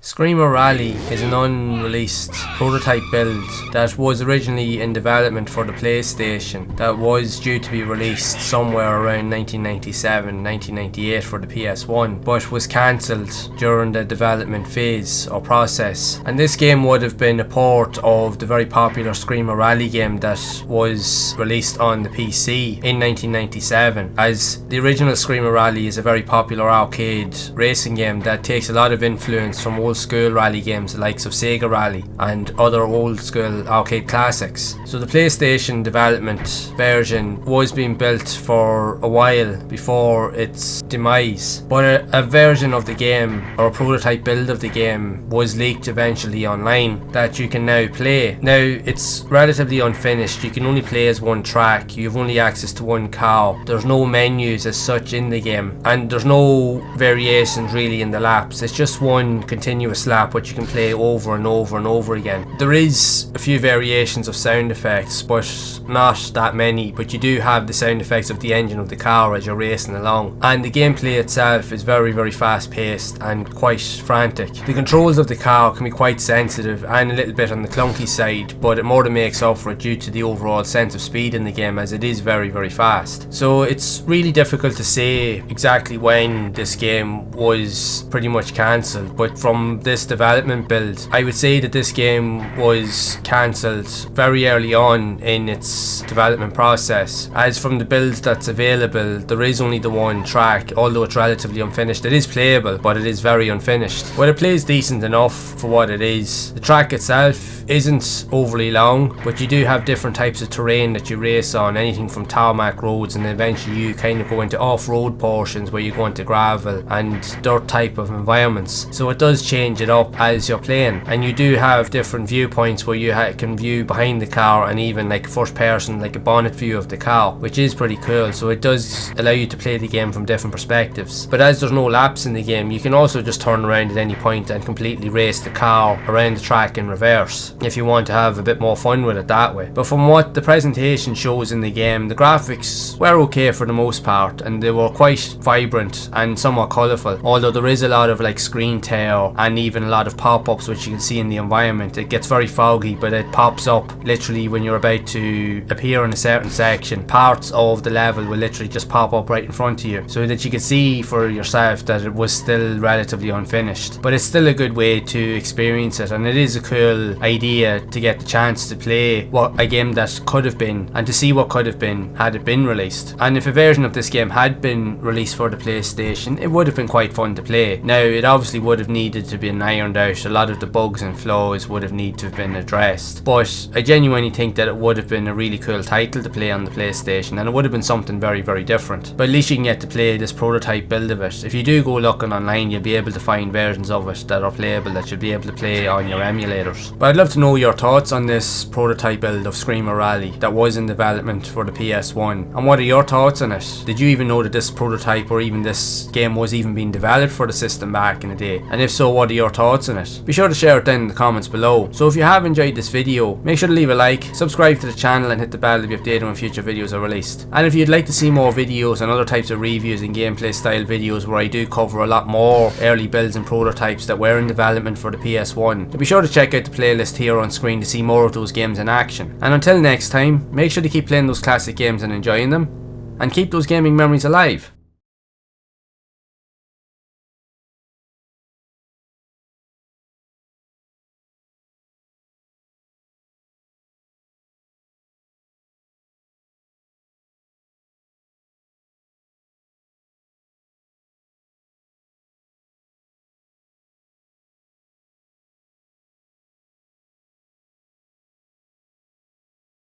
Screamer Rally is an unreleased prototype build that was originally in development for the PlayStation that was due to be released somewhere around 1997-1998 for the PS1, but was cancelled during the development phase or process. And this game would have been a port of the very popular Screamer Rally game that was released on the PC in 1997, as the original Screamer Rally is a very popular arcade racing game that takes a lot of influence from old school rally games the likes of Sega Rally and other old school arcade classics. So the PlayStation development version was being built for a while before its demise, but a version of the game, or a prototype build of the game, was leaked eventually online that you can now play. Now it's relatively unfinished, you can only play as one track, you have only access to one car, there's no menus as such in the game, and there's no variations really in the laps. It's just one continuous lap which you can play over and over and over again. There is a few variations of sound effects, but not that many, but you do have the sound effects of the engine of the car as you're racing along, and the gameplay itself is very fast paced and quite frantic. The controls of the car can be quite sensitive and a little bit on the clunky side, but it more than makes up for it due to the overall sense of speed in the game, as it is very fast. So it's really difficult to say exactly when this game was pretty much cancelled, but from this development build, I would say that this game was cancelled very early on in its development process, as from the build that's available there is only the one track. Although it's relatively unfinished, it is playable, but it is very unfinished. But it plays decent enough for what it is. The track itself isn't overly long, but you do have different types of terrain that you race on, anything from tarmac roads, and eventually you kind of go into off-road portions where you go into gravel and dirt type of environments. So it does change it up as you're playing, and you do have different viewpoints where you can view behind the car, and even like first person, like a bonnet view of the car, which is pretty cool. So it does allow you to play the game from different perspectives. But as there's no laps in the game, you can also just turn around at any point and completely race the car around the track in reverse if you want to have a bit more fun with it that way. But from what the presentation shows in the game, the graphics were okay for the most part, and they were quite vibrant and somewhat colourful, although there is a lot of like screen tear and even a lot of pop-ups which you can see in the environment. It gets very foggy, but it pops up literally when you're about to appear in a certain section. Parts of the level will literally just pop up right in front of you, so that you can see for yourself that it was still relatively unfinished. But it's still a good way to experience it, and it is a cool idea to get the chance to play what a game that could have been, and to see what could have been had it been released. And if a version of this game had been released for the PlayStation, it would have been quite fun to play. Now it obviously would have needed to be ironed out, a lot of the bugs and flaws would have needed to have been addressed, but I genuinely think that it would have been a really cool title to play on the PlayStation, and it would have been something very different. But at least you can get to play this prototype build of it. If you do go looking online, you'll be able to find versions of it that are playable, that you'll be able to play on your emulators. But I'd love to know your thoughts on this prototype build of Screamer Rally that was in development for the PS1, and what are your thoughts on it? Did you even know that this prototype or even this game was even being developed for the system back in the day? And if so, what are your thoughts on it? Be sure to share it down in the comments below. So if you have enjoyed this video, make sure to leave a like, subscribe to the channel, and hit the bell to be updated when future videos are released. And if you'd like to see more videos and other types of reviews and gameplay style videos where I do cover a lot more early builds and prototypes that were in development for the PS1, then be sure to check out the playlist here on screen to see more of those games in action. And until next time, make sure to keep playing those classic games and enjoying them, and keep those gaming memories alive.